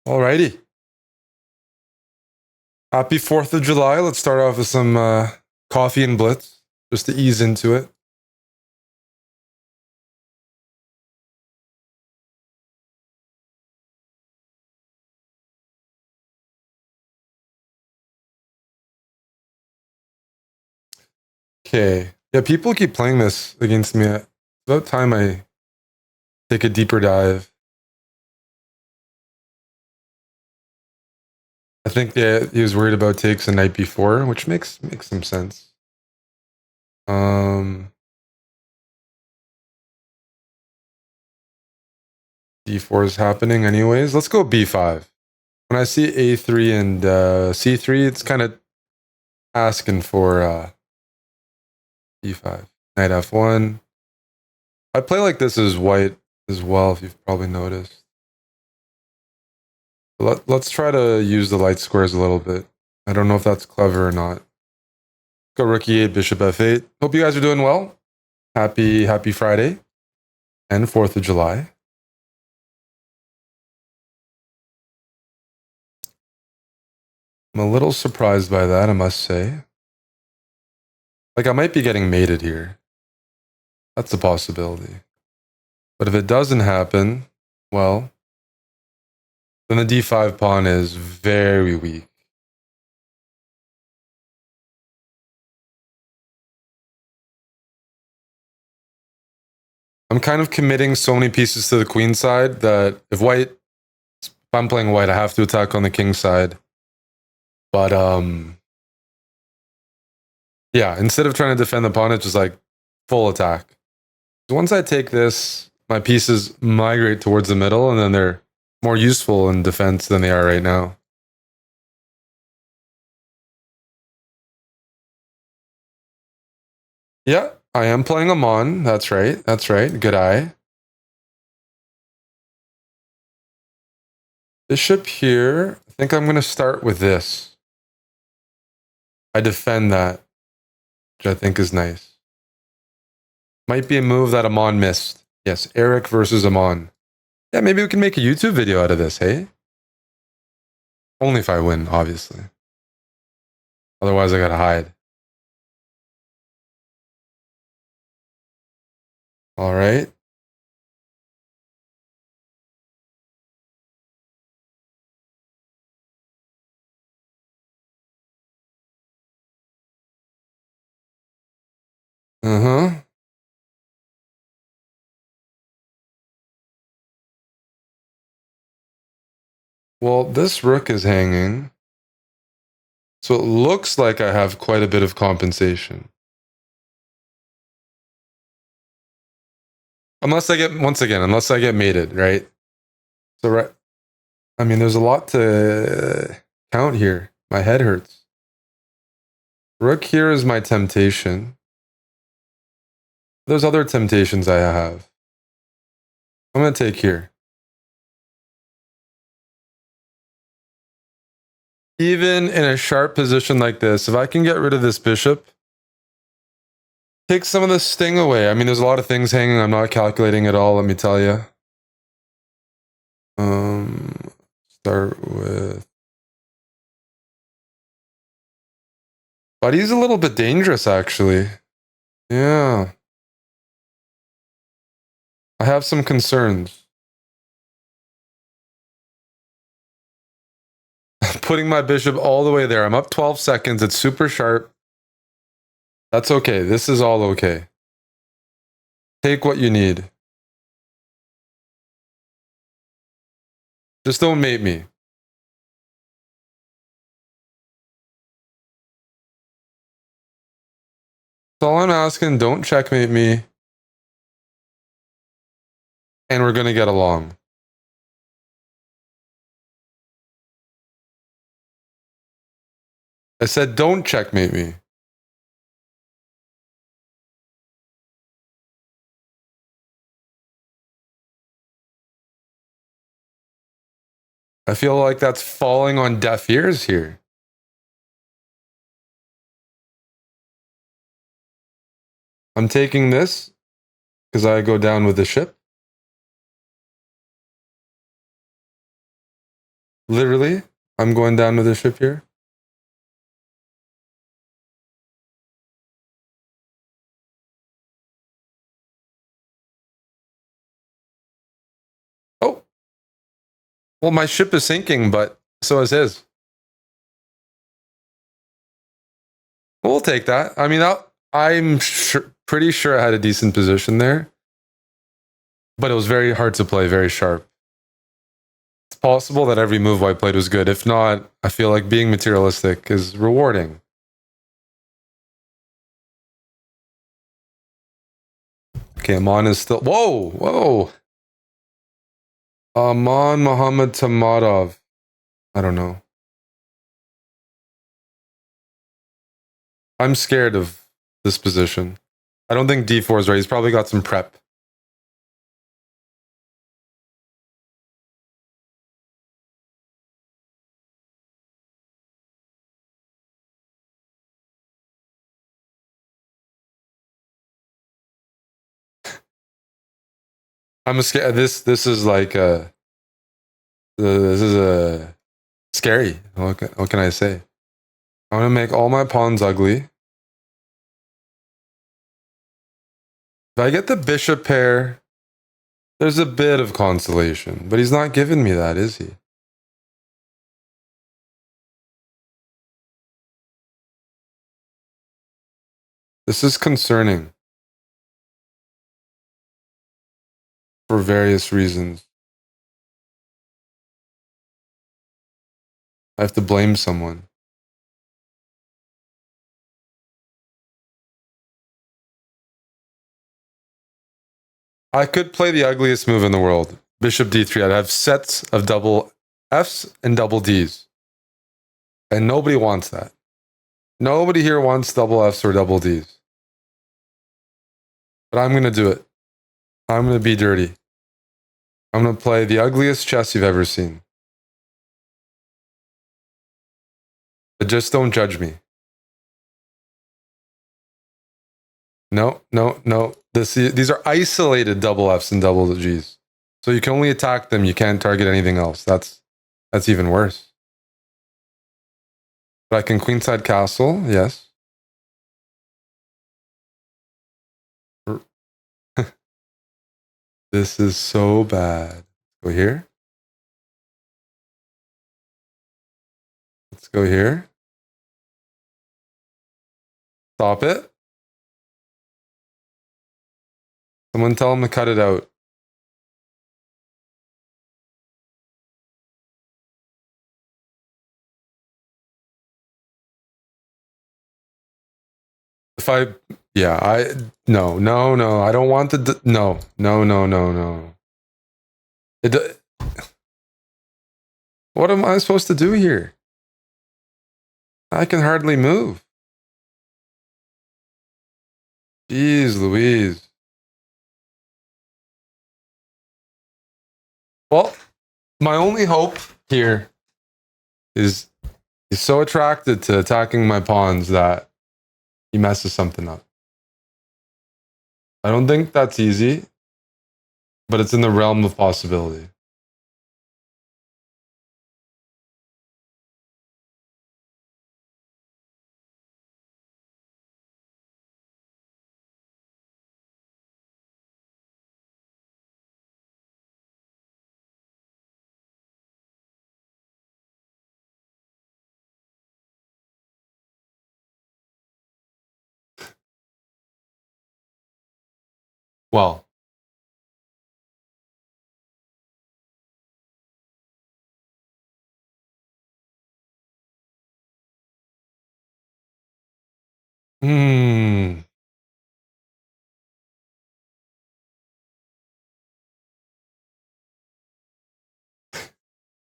Alrighty. Happy 4th of July. Let's start off with some coffee and Blitz, just to ease into it. Okay. Yeah, people keep playing this against me. It's about time I take a deeper dive. I think he was worried about takes the night before, which makes some sense. D4 is happening anyways. Let's go B5. When I see A3 and C3, it's kind of asking for D5. Knight F1. I play like this as white as well, if you've probably noticed. Let's try to use the light squares a little bit. I don't know if that's clever or not. Go rook e8, bishop f8. Hope you guys are doing well. Happy Friday and 4th of July. I'm a little surprised by that, I must say. Like, I might be getting mated here. That's a possibility. But if it doesn't happen, well, then the d5 pawn is very weak. I'm kind of committing so many pieces to the queen side that if I'm playing white, I have to attack on the king side. But yeah, instead of trying to defend the pawn, it's just like full attack. Once I take this, my pieces migrate towards the middle, and then they're more useful in defense than they are right now. Yeah, I am playing a Mon. That's right. That's right. Good eye. Bishop here. I think I'm going to start with this. I defend that, which I think is nice. Might be a move that Amon missed. Yes, Eric versus Amon. Yeah, maybe we can make a YouTube video out of this, hey? Only if I win, obviously. Otherwise, I gotta hide. All right. Uh-huh. Well, this rook is hanging. So it looks like I have quite a bit of compensation. Unless I get mated, right? So, right. I mean, there's a lot to count here. My head hurts. Rook here is my temptation. There's other temptations I have. I'm going to take here. Even in a sharp position like this, if I can get rid of this bishop, take some of the sting away. I mean, there's a lot of things hanging. I'm not calculating at all, let me tell you. Start with... But he's a little bit dangerous, actually. Yeah. I have some concerns. Putting my bishop all the way there. I'm up 12 seconds. It's super sharp. That's okay. This is all okay. Take what you need. Just don't mate me. That's all I'm asking. Don't checkmate me. And we're going to get along. I said don't checkmate me. I feel like that's falling on deaf ears here. I'm taking this because I go down with the ship. Literally, I'm going down with the ship here. Oh, well, my ship is sinking, but so is his. We'll take that. I mean, I'm pretty sure I had a decent position there, but it was very hard to play, very sharp. It's possible that every move I played was good. If not, I feel like being materialistic is rewarding. Okay, Aman is still. Whoa, whoa. Aman Muhammad Tamadov. I don't know. I'm scared of this position. I don't think D4 is right. He's probably got some prep. I'm scared. This is like this is scary. What can I say? I'm gonna make all my pawns ugly. If I get the bishop pair, there's a bit of consolation, but he's not giving me that, is he? This is concerning for various reasons. I have to blame someone. I could play the ugliest move in the world. Bishop d3. I'd have sets of double Fs and double Ds. And nobody wants that. Nobody here wants double Fs or double Ds. But I'm going to do it. I'm going to be dirty. I'm going to play the ugliest chess you've ever seen. But just don't judge me. No, no, no. These are isolated double Fs and double Gs. So you can only attack them. You can't target anything else. That's even worse. But I can queenside castle. Yes. This is so bad. Go here. Let's go here. Stop it. Someone tell him to cut it out. If I, yeah, no, I don't want to, no. What am I supposed to do here? I can hardly move. Jeez Louise. Well, my only hope here is he's so attracted to attacking my pawns that he messes something up. I don't think that's easy, but it's in the realm of possibility. Well,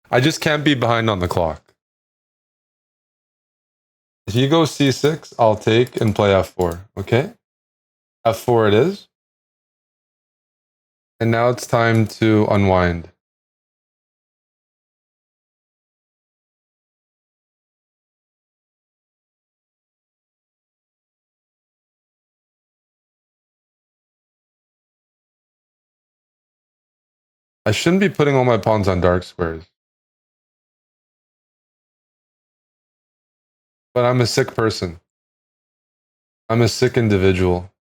I just can't be behind on the clock. If you go c6, I'll take and play f4, okay? f4 it is. And now it's time to unwind. I shouldn't be putting all my pawns on dark squares. But I'm a sick person. I'm a sick individual.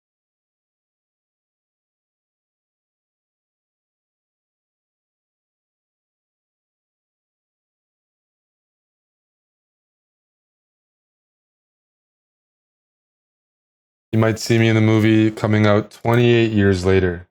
You might see me in the movie coming out 28 years later.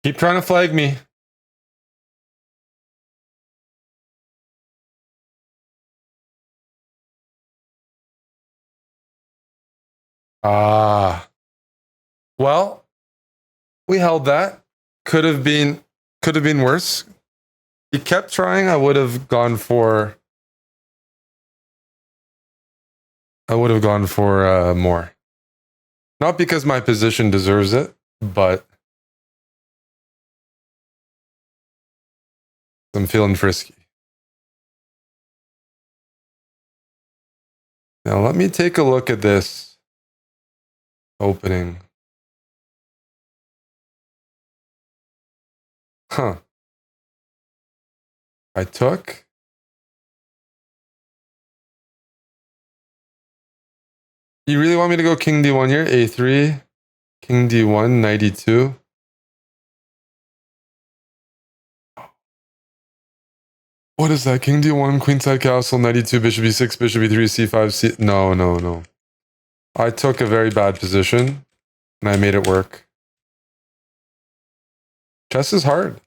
Keep trying to flag me. Ah. Well, we held that. Could have been worse. He kept trying. I would have gone for more. Not because my position deserves it, but I'm feeling frisky. Now let me take a look at this opening. Huh. I took. You really want me to go king d1 here? a3, king d1, knight e2. What is that? King d1, queenside castle, knight e2, bishop e6, bishop e3, c5, c... No. I took a very bad position, and I made it work. Chess is hard.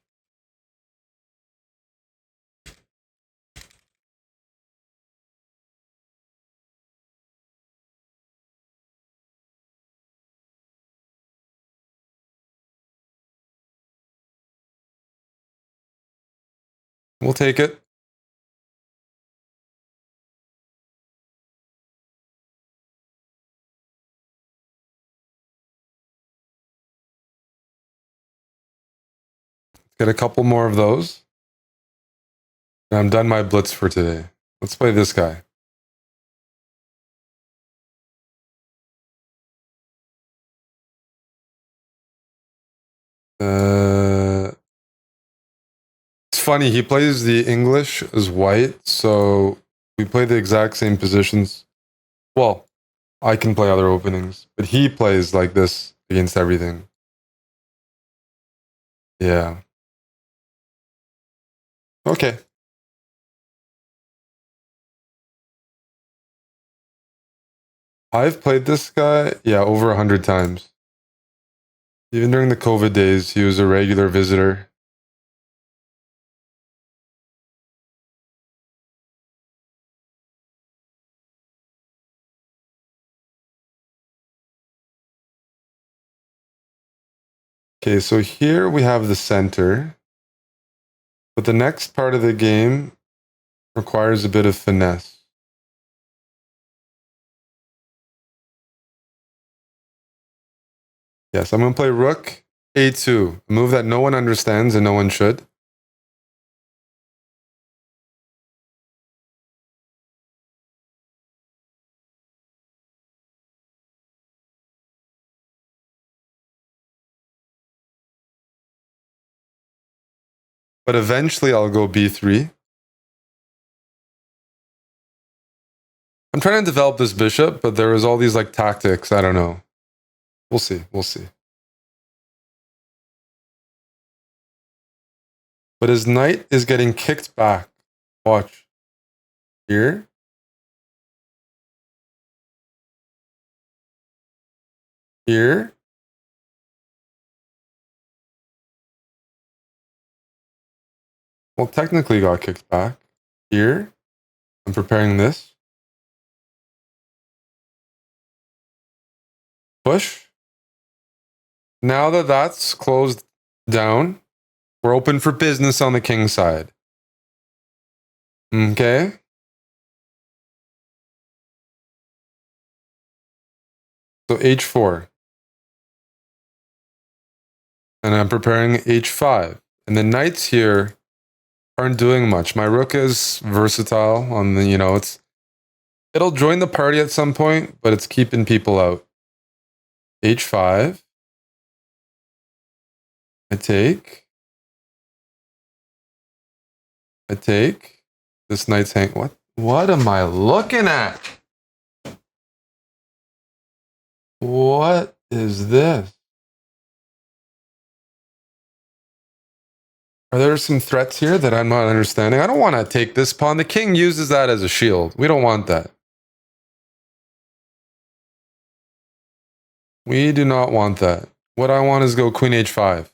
We'll take it. Get a couple more of those. And I'm done my blitz for today. Let's play this guy. It's funny, he plays the English as white, so we play the exact same positions. Well, I can play other openings, but he plays like this against everything. Yeah. Okay. I've played this guy, over 100 times. Even during the COVID days, he was a regular visitor. Okay, so here we have the center. But the next part of the game requires a bit of finesse. Yes, I'm going to play rook a2, a move that no one understands and no one should. But eventually I'll go b3. I'm trying to develop this bishop, but there was all these like tactics. I don't know. We'll see. But his knight is getting kicked back. Watch. Here. Here. Well, technically got kicked back. Here, I'm preparing this. Push. Now that that's closed down, we're open for business on the king side. Okay. So h4. And I'm preparing h5. And the knights here aren't doing much. My rook is versatile on the, it'll join the party at some point, but it's keeping people out. h5. I take. This knight's hang. What am I looking at? What is this? Are there some threats here that I'm not understanding? I don't want to take this pawn. The king uses that as a shield. We don't want that. We do not want that. What I want is go queen h5.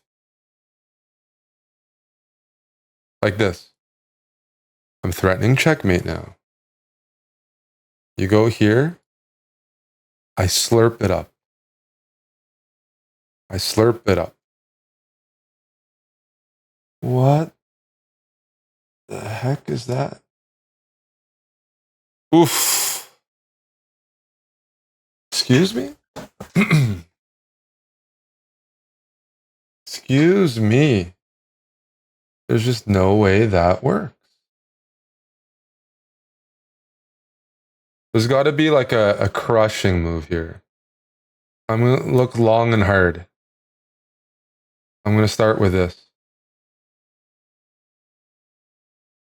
Like this. I'm threatening checkmate now. You go here. I slurp it up. What the heck is that? Oof. Excuse me? Excuse me. There's just no way that works. There's got to be like a crushing move here. I'm going to look long and hard. I'm going to start with this.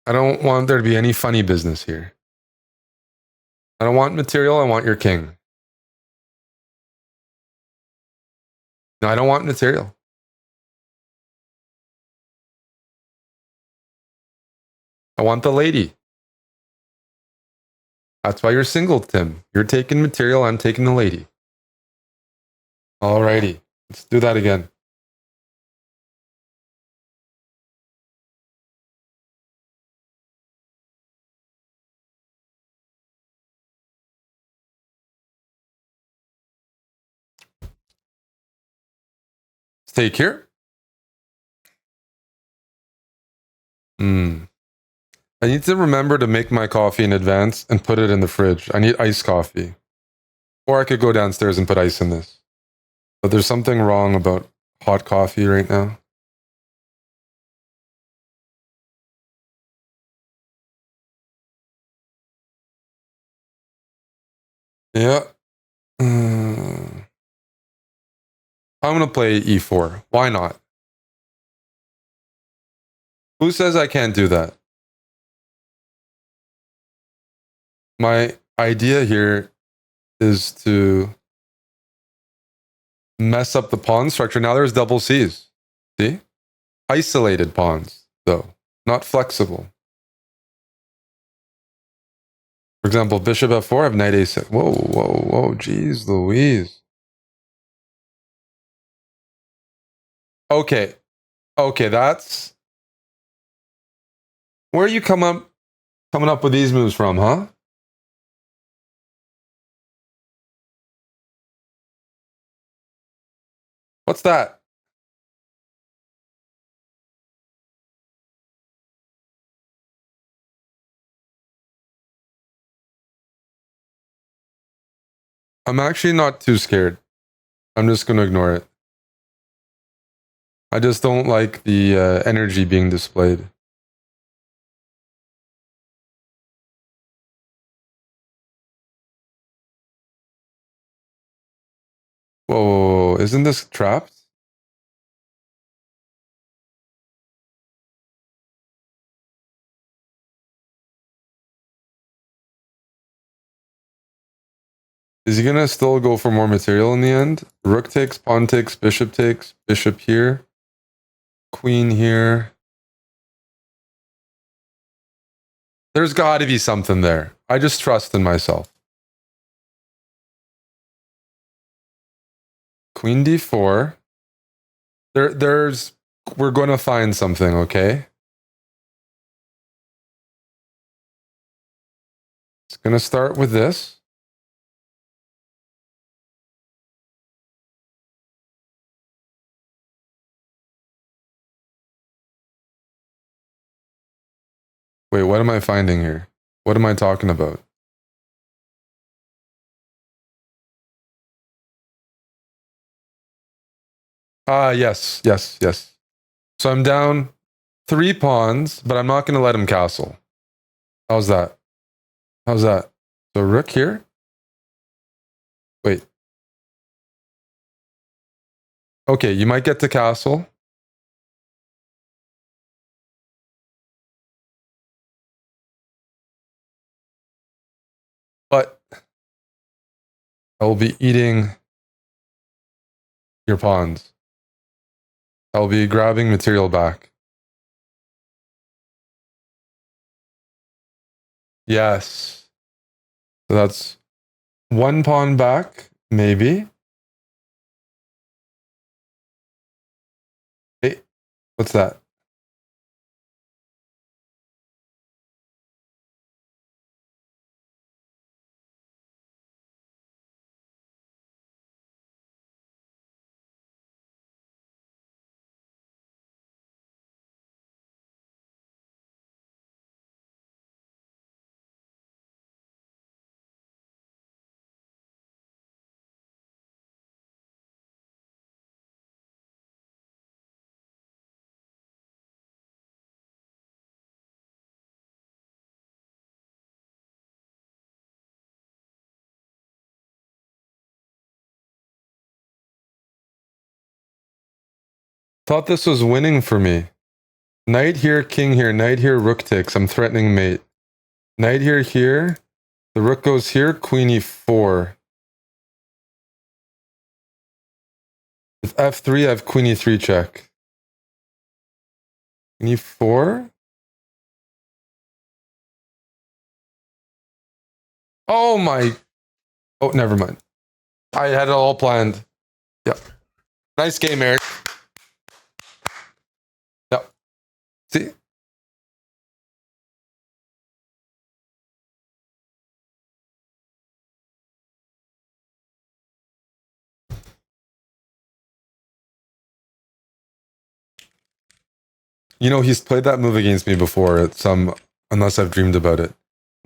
I don't want there to be any funny business here. I don't want material. I want your king. No, I don't want material. I want the lady. That's why you're single, Tim. You're taking material. I'm taking the lady. Alrighty. Let's do that again. Let's take here. I need to remember to make my coffee in advance and put it in the fridge. I need iced coffee. Or I could go downstairs and put ice in this. But there's something wrong about hot coffee right now. Yeah. I'm going to play e4. Why not? Who says I can't do that? My idea here is to mess up the pawn structure. Now there's double C's. See? Isolated pawns, though. Not flexible. For example, bishop f4, I have knight a6. Whoa, jeez Louise. Okay, that's... Where are you coming up with these moves from, huh? What's that? I'm actually not too scared. I'm just going to ignore it. I just don't like the energy being displayed. Whoa, isn't this trapped? Is he going to still go for more material in the end? Rook takes, pawn takes, bishop here, queen here. There's got to be something there. I just trust in myself. Queen d4. We're going to find something, okay? It's going to start with this. Wait, what am I finding here? What am I talking about? Yes. So I'm down 3 pawns, but I'm not going to let him castle. How's that? So rook here? Wait. Okay, you might get to castle. But I will be eating your pawns. I'll be grabbing material back. Yes. So that's 1 pawn back, maybe. Hey, what's that? Thought this was winning for me. Knight here, king here, knight here, rook takes. I'm threatening mate. Knight here, here. The rook goes here, queen e4. With f3, I have queen e3 check. Queen e4? Oh my... Oh, never mind. I had it all planned. Yep. Nice game, Eric. Yep. See? You know, he's played that move against me before at some... Unless I've dreamed about it.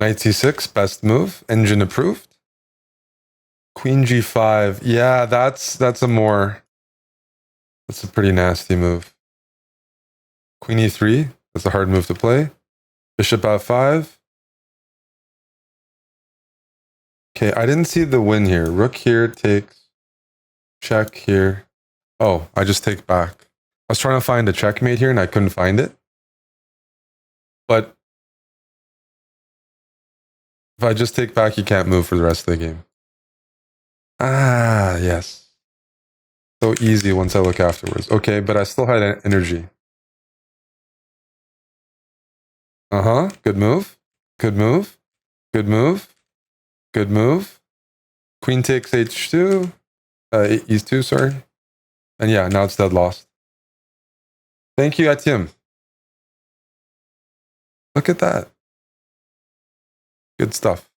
Knight c6, best move. Engine approved. Queen g5. Yeah, that's a more... That's a pretty nasty move. Queen e3. That's a hard move to play. Bishop f5. Okay, I didn't see the win here. Rook here takes. Check here. Oh, I just take back. I was trying to find a checkmate here and I couldn't find it. But if I just take back, you can't move for the rest of the game. Ah, yes. So easy once I look afterwards. Okay, but I still had energy. Uh-huh. Good move. Good move. Good move. Good move. Queen takes h2. E2, sorry. And yeah, now it's dead lost. Thank you, Etienne. Look at that. Good stuff.